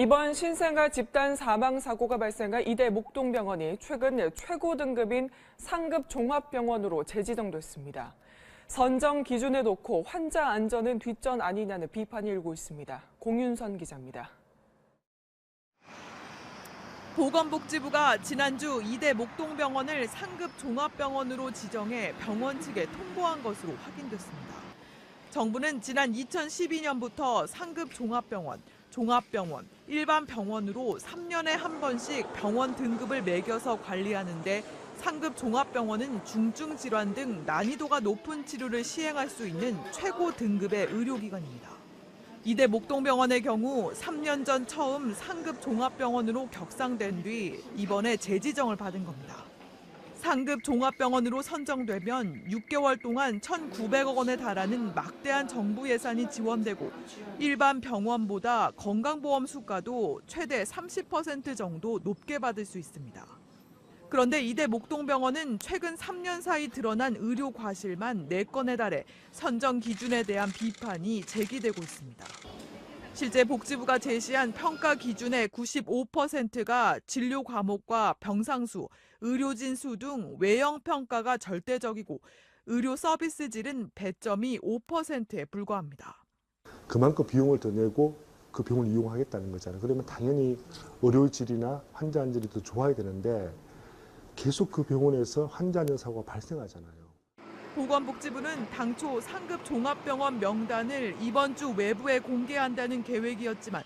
이번 신생아 집단 사망 사고가 발생한 이대 목동병원이 최근 최고 등급인 상급 종합병원으로 재지정됐습니다. 선정 기준에 놓고 환자 안전은 뒷전 아니냐는 비판이 일고 있습니다. 공윤선 기자입니다. 보건복지부가 지난주 이대 목동병원을 상급 종합병원으로 지정해 병원 측에 통보한 것으로 확인됐습니다. 정부는 지난 2012년부터 상급 종합병원, 종합병원, 일반 병원으로 3년에 한 번씩 병원 등급을 매겨서 관리하는데 상급 종합병원은 중증 질환 등 난이도가 높은 치료를 시행할 수 있는 최고 등급의 의료기관입니다. 이대 목동병원의 경우 3년 전 처음 상급 종합병원으로 격상된 뒤 이번에 재지정을 받은 겁니다. 상급 종합병원으로 선정되면 6개월 동안 1,900억 원에 달하는 막대한 정부 예산이 지원되고 일반 병원보다 건강보험 수가도 최대 30% 정도 높게 받을 수 있습니다. 그런데 이대 목동병원은 최근 3년 사이 드러난 의료 과실만 4건에 달해 선정 기준에 대한 비판이 제기되고 있습니다. 실제 복지부가 제시한 평가 기준의 95%가 진료 과목과 병상수, 의료진 수 등 외형 평가가 절대적이고 의료 서비스 질은 배점이 5%에 불과합니다. 그만큼 비용을 더 내고 그 병원을 이용하겠다는 거잖아요. 그러면 당연히 의료 질이나 환자 안전이 더 좋아야 되는데 계속 그 병원에서 환자 안전 사고가 발생하잖아요. 보건복지부는 당초 상급 종합병원 명단을 이번 주 외부에 공개한다는 계획이었지만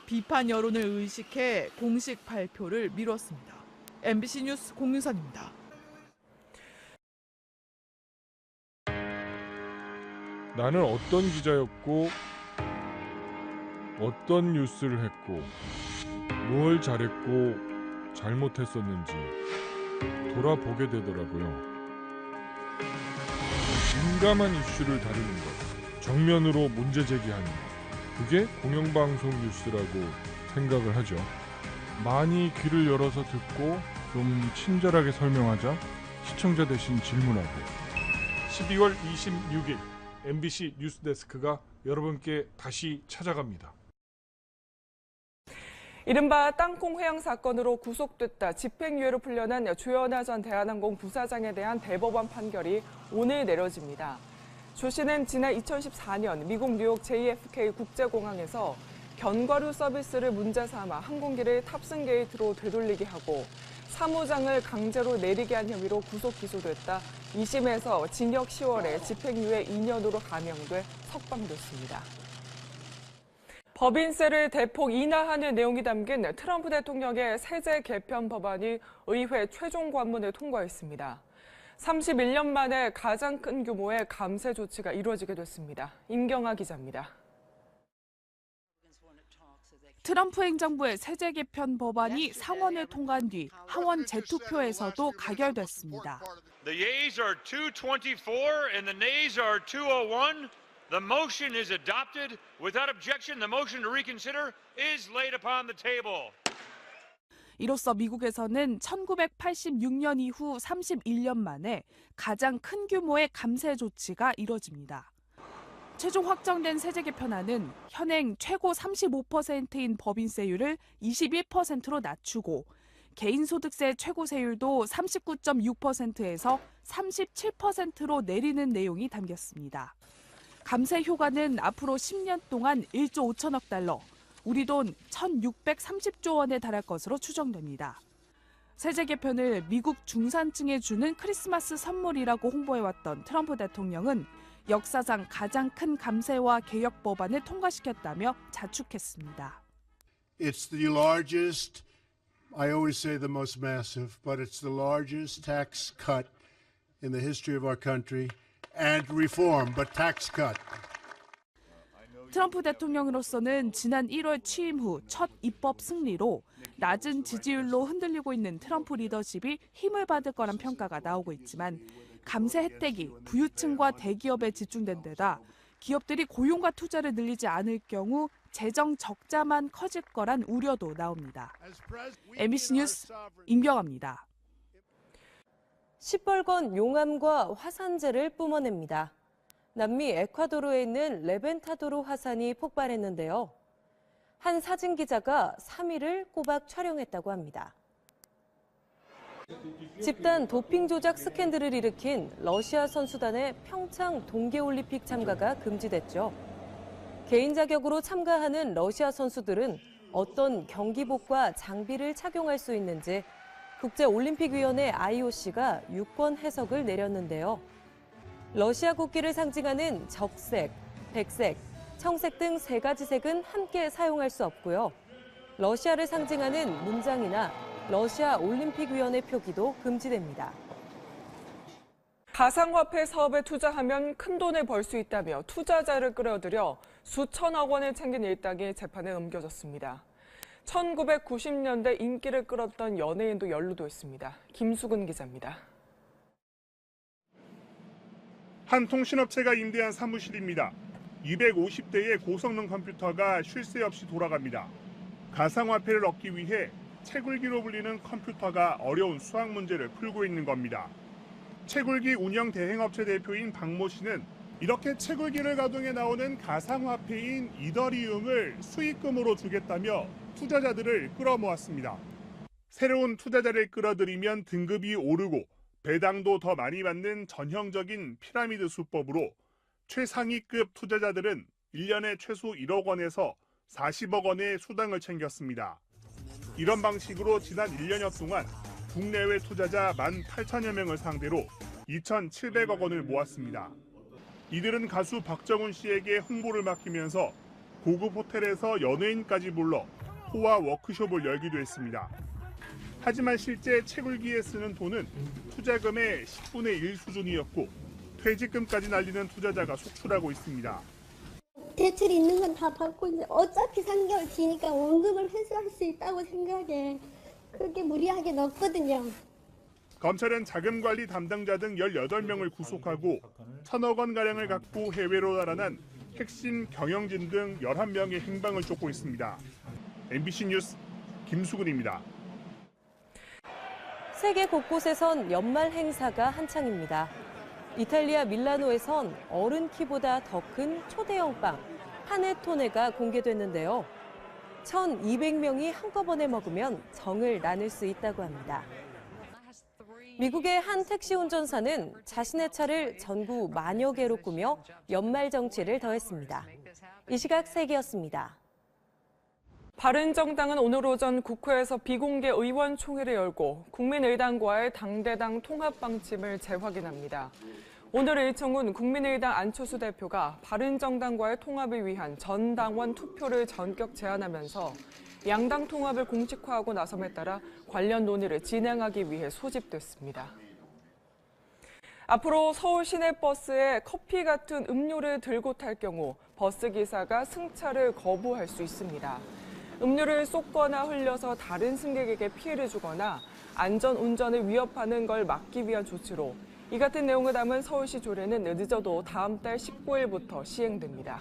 비판 여론을 의식해 공식 발표를 미뤘습니다. MBC 뉴스 공윤선입니다. 나는 어떤 기자였고 어떤 뉴스를 했고 뭘 잘했고 잘못했었는지 돌아보게 되더라고요. 민감한 이슈를 다루는 것, 정면으로 문제 제기하는 것, 그게 공영방송 뉴스라고 생각을 하죠. 많이 귀를 열어서 듣고 좀 친절하게 설명하자 시청자 대신 질문하고 12월 26일 MBC 뉴스데스크가 여러분께 다시 찾아갑니다. 이른바 땅콩 회항 사건으로 구속됐다 집행유예로 풀려난 조현아 전 대한항공 부사장에 대한 대법원 판결이 오늘 내려집니다. 조 씨는 지난 2014년 미국 뉴욕 JFK 국제공항에서 견과류 서비스를 문제 삼아 항공기를 탑승 게이트로 되돌리게 하고 사무장을 강제로 내리게 한 혐의로 구속 기소됐다 2심에서 징역 10월에 집행유예 2년으로 감형돼 석방됐습니다. 법인세를 대폭 인하하는 내용이 담긴 트럼프 대통령의 세제 개편 법안이 의회 최종 관문을 통과했습니다. 31년 만에 가장 큰 규모의 감세 조치가 이루어지게 됐습니다. 임경아 기자입니다. 트럼프 행정부의 세제 개편 법안이 상원을 통과한 뒤 하원 재투표에서도 가결됐습니다. The yeas are 224 and the nays are 201. The motion is adopted. Without objection, the motion to reconsider is laid upon the table. 이로써 미국에서는 1986년 이후 31년 만에 가장 큰 규모의 감세 조치가 이뤄집니다. 최종 확정된 세제 개편안은 현행 최고 35%인 법인세율을 21%로 낮추고 개인소득세 최고세율도 39.6%에서 37%로 내리는 내용이 담겼습니다. 감세 효과는 앞으로 10년 동안 1조 5천억 달러, 우리 돈 1,630조 원에 달할 것으로 추정됩니다. 세제 개편을 미국 중산층에 주는 크리스마스 선물이라고 홍보해왔던 트럼프 대통령은 역사상 가장 큰 감세와 개혁 법안을 통과시켰다며 자축했습니다. It's the largest, I always say the most massive, but it's the largest tax cut in the history of our country. And reform, but tax cut. 트럼프 대통령으로서는 지난 1월 취임 후 첫 입법 승리로 낮은 지지율로 흔들리고 있는 트럼프 리더십이 힘을 받을 거란 평가가 나오고 있지만 감세 혜택이 부유층과 대기업에 집중된 데다 기업들이 고용과 투자를 늘리지 않을 경우 재정 적자만 커질 거란 우려도 나옵니다. MBC 뉴스 임경아입니다. 시뻘건 용암과 화산재를 뿜어냅니다. 남미 에콰도르에 있는 레벤타도르 화산이 폭발했는데요. 한 사진 기자가 3일을 꼬박 촬영했다고 합니다. 집단 도핑 조작 스캔들을 일으킨 러시아 선수단의 평창 동계올림픽 참가가 금지됐죠. 개인 자격으로 참가하는 러시아 선수들은 어떤 경기복과 장비를 착용할 수 있는지 국제올림픽위원회 IOC가 유권 해석을 내렸는데요. 러시아 국기를 상징하는 적색, 백색, 청색 등 3가지 색은 함께 사용할 수 없고요. 러시아를 상징하는 문장이나 러시아 올림픽위원회 표기도 금지됩니다. 가상화폐 사업에 투자하면 큰 돈을 벌 수 있다며 투자자를 끌어들여 수천억 원을 챙긴 일당이 재판에 넘겨졌습니다. 1990년대 인기를 끌었던 연예인도 연루됐습니다. 김수근 기자입니다. 한 통신업체가 임대한 사무실입니다. 250대의 고성능 컴퓨터가 쉴 새 없이 돌아갑니다. 가상화폐를 얻기 위해 채굴기로 불리는 컴퓨터가 어려운 수학 문제를 풀고 있는 겁니다. 채굴기 운영 대행업체 대표인 박모 씨는 이렇게 채굴기를 가동해 나오는 가상화폐인 이더리움을 수익금으로 주겠다며 투자자들을 끌어모았습니다. 새로운 투자자를 끌어들이면 등급이 오르고 배당도 더 많이 받는 전형적인 피라미드 수법으로 최상위급 투자자들은 1년에 최소 1억 원에서 40억 원의 수당을 챙겼습니다. 이런 방식으로 지난 1년여 동안 국내외 투자자 18,000여 명을 상대로 2,700억 원을 모았습니다. 이들은 가수 박정훈 씨에게 홍보를 맡기면서 고급 호텔에서 연예인까지 불러 호화 워크숍을 열기도 했습니다. 하지만 실제 채굴기에 쓰는 돈은 투자금의 10분의 1 수준이었고 퇴직금까지 날리는 투자자가 속출하고 있습니다. 대출 있는 건 다 받고 이제 어차피 3개월 뒤니까 원금을 회수할 수 있다고 생각해. 그렇게 무리하게 넣었거든요. 검찰은 자금관리 담당자 등 18명을 구속하고 1,000억 원가량을 갖고 해외로 달아난 핵심 경영진 등 11명의 행방을 쫓고 있습니다. MBC 뉴스 김수근입니다. 세계 곳곳에선 연말 행사가 한창입니다. 이탈리아 밀라노에선 어른 키보다 더 큰 초대형 빵, 파네토네가 공개됐는데요. 1,200명이 한꺼번에 먹으면 정을 나눌 수 있다고 합니다. 미국의 한 택시 운전사는 자신의 차를 전구 만여 개로 꾸며 연말 정취를 더했습니다. 이 시각 세계였습니다. 바른정당은 오늘 오전 국회에서 비공개 의원총회를 열고 국민의당과의 당대당 통합 방침을 재확인합니다. 오늘 일청은 국민의당 안철수 대표가 바른정당과의 통합을 위한 전당원 투표를 전격 제안하면서 양당 통합을 공식화하고 나섬에 따라 관련 논의를 진행하기 위해 소집됐습니다. 앞으로 서울 시내버스에 커피 같은 음료를 들고 탈 경우 버스기사가 승차를 거부할 수 있습니다. 음료를 쏟거나 흘려서 다른 승객에게 피해를 주거나 안전운전을 위협하는 걸 막기 위한 조치로 이 같은 내용을 담은 서울시 조례는 늦어도 다음 달 19일부터 시행됩니다.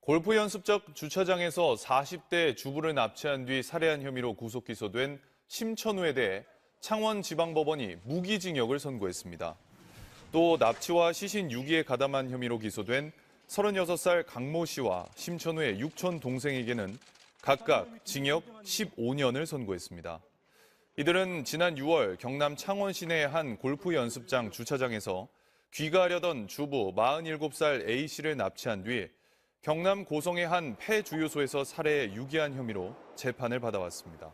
골프 연습장 주차장에서 40대 주부를 납치한 뒤 살해한 혐의로 구속 기소된 심천우에 대해 창원지방법원이 무기징역을 선고했습니다. 또 납치와 시신 유기에 가담한 혐의로 기소된 36살 강모 씨와 심천우의 육촌 동생에게는 각각 징역 15년을 선고했습니다. 이들은 지난 6월 경남 창원 시내의 한 골프 연습장 주차장에서 귀가하려던 주부 47살 A씨를 납치한 뒤 경남 고성의 한 폐주유소에서 살해해 유기한 혐의로 재판을 받아왔습니다.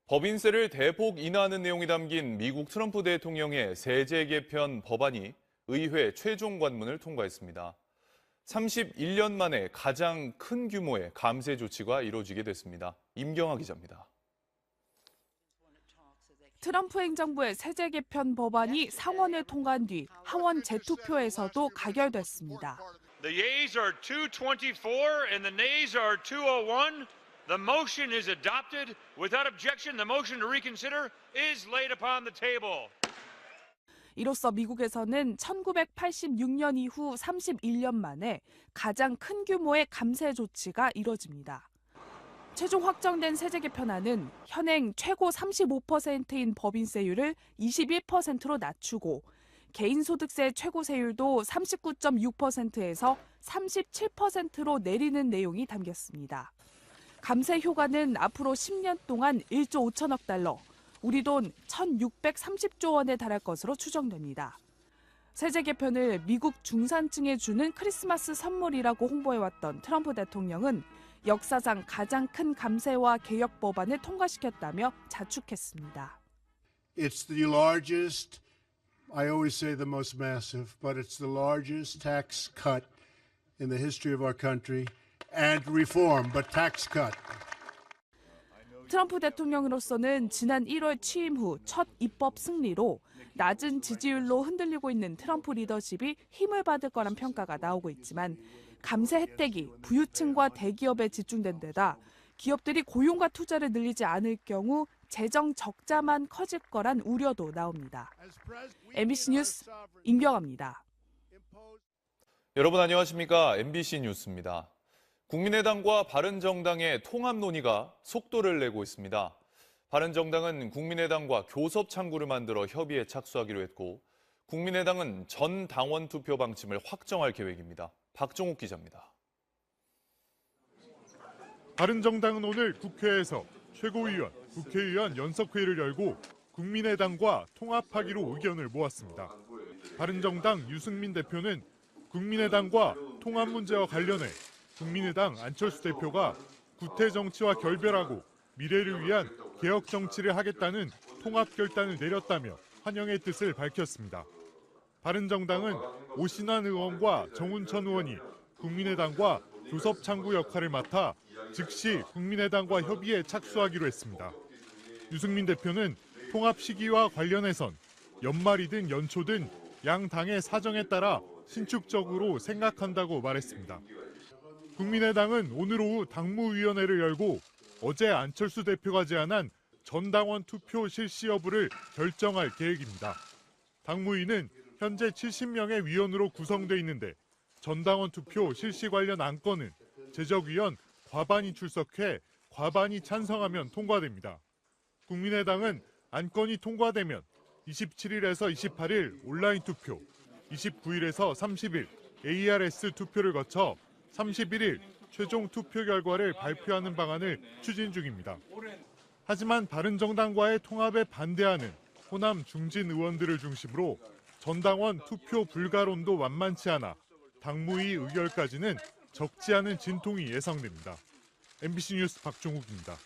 법인세를 대폭 인하하는 내용이 담긴 미국 트럼프 대통령의 세제 개편 법안이 의회 최종 관문을 통과했습니다. 31년 만에 가장 큰 규모의 감세 조치가 이루어지게 됐습니다. 임경아 기자입니다. 트럼프 행정부의 세제 개편 법안이 상원을 통과한 뒤 하원 재투표에서도 가결됐습니다. The yeas are 224 and the nays are 201. The motion is adopted. Without objection, the motion to reconsider is laid upon the table. 이로써 미국에서는 1986년 이후 31년 만에 가장 큰 규모의 감세 조치가 이뤄집니다. 최종 확정된 세제 개편안은 현행 최고 35%인 법인세율을 21%로 낮추고 개인소득세 최고세율도 39.6%에서 37%로 내리는 내용이 담겼습니다. 감세 효과는 앞으로 10년 동안 1조 5천억 달러, 우리 돈 1,630조 원에 달할 것으로 추정됩니다. 세제 개편을 미국 중산층에 주는 크리스마스 선물이라고 홍보해왔던 트럼프 대통령은 역사상 가장 큰 감세와 개혁 법안을 통과시켰다며 자축했습니다. It's the largest, I always say the most massive, but it's the largest tax cut in the history of our country and reform, but tax cut. 트럼프 대통령으로서는 지난 1월 취임 후 첫 입법 승리로 낮은 지지율로 흔들리고 있는 트럼프 리더십이 힘을 받을 거란 평가가 나오고 있지만 감세 혜택이 부유층과 대기업에 집중된 데다 기업들이 고용과 투자를 늘리지 않을 경우 재정 적자만 커질 거란 우려도 나옵니다. MBC 뉴스 임경아입니다. 여러분 안녕하십니까? MBC 뉴스입니다. 국민의당과 바른정당의 통합 논의가 속도를 내고 있습니다. 바른정당은 국민의당과 교섭 창구를 만들어 협의에 착수하기로 했고 국민의당은 전 당원 투표 방침을 확정할 계획입니다. 박종욱 기자입니다. 바른정당은 오늘 국회에서 최고위원, 국회의원 연석회의를 열고 국민의당과 통합하기로 의견을 모았습니다. 바른정당 유승민 대표는 국민의당과 통합 문제와 관련해 국민의당 안철수 대표가 구태 정치와 결별하고 미래를 위한 개혁 정치를 하겠다는 통합 결단을 내렸다며 환영의 뜻을 밝혔습니다. 바른정당은 오신환 의원과 정운천 의원이 국민의당과 교섭 창구 역할을 맡아 즉시 국민의당과 협의에 착수하기로 했습니다. 유승민 대표는 통합 시기와 관련해선 연말이든 연초든 양 당의 사정에 따라 신축적으로 생각한다고 말했습니다. 국민의당은 오늘 오후 당무위원회를 열고 어제 안철수 대표가 제안한 전당원 투표 실시 여부를 결정할 계획입니다. 당무위는 현재 70명의 위원으로 구성돼 있는데 전당원 투표 실시 관련 안건은 제적위원 과반이 출석해 과반이 찬성하면 통과됩니다. 국민의당은 안건이 통과되면 27일에서 28일 온라인 투표, 29일에서 30일 ARS 투표를 거쳐 31일 최종 투표 결과를 발표하는 방안을 추진 중입니다. 하지만 바른정당과의 통합에 반대하는 호남 중진 의원들을 중심으로 전당원 투표 불가론도 만만치 않아 당무위 의결까지는 적지 않은 진통이 예상됩니다. MBC 뉴스 박종욱입니다.